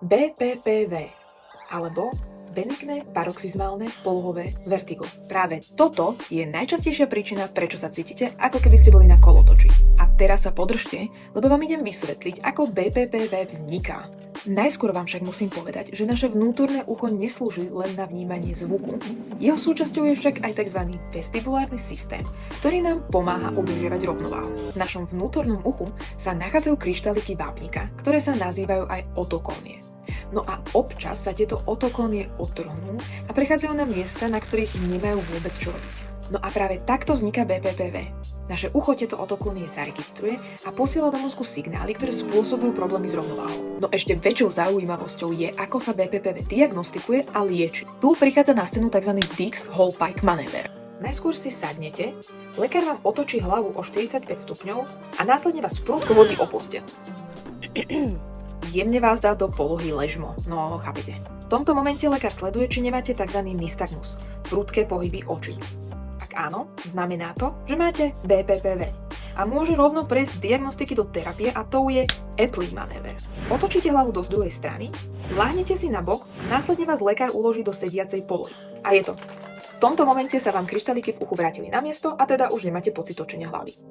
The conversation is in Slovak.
BPPV alebo benigné paroxizmálne polohové vertigo. Práve toto je najčastejšia príčina, prečo sa cítite, ako keby ste boli na kolotoči. A teraz sa podržte, lebo vám idem vysvetliť, ako BPPV vzniká. Najskôr vám však musím povedať, že naše vnútorné ucho neslúži len na vnímanie zvuku. Jeho súčasťou je však aj tzv. Vestibulárny systém, ktorý nám pomáha udržiavať rovnováhu. V našom vnútornom uchu sa nachádzajú kryštáliky vápnika, ktoré sa nazývajú aj otokónie. No a občas sa tieto otokónie otrhnú a prechádzajú na miesta, na ktorých nemajú vôbec čo robiť. No a práve takto vzniká BPPV. Naše ucho tieto otokónie zaregistruje a posiela do mozgu signály, ktoré spôsobujú problémy s rovnováhou. No ešte väčšou zaujímavosťou je, ako sa BPPV diagnostikuje a lieči. Tu prichádza na scénu tzv. Dix-Hallpike manéver. Najskôr si sadnete, lekár vám otočí hlavu o 45 stupňov a následne vás prudko hodí o posteľ. Jemne vás dá do polohy ležmo, no chápete. V tomto momente lekár sleduje, či nemáte tzv. Nystagmus, prudké pohyby očí. Ak áno, znamená to, že máte BPPV a môže rovno prejsť z diagnostiky do terapie a to je Epley manéver. Otočíte hlavu do druhej strany, láhnete si na bok, následne vás lekár uloží do sediacej polohy. A je to. V tomto momente sa vám kryštáliky v uchu vrátili na miesto a teda už nemáte pocit točenia hlavy.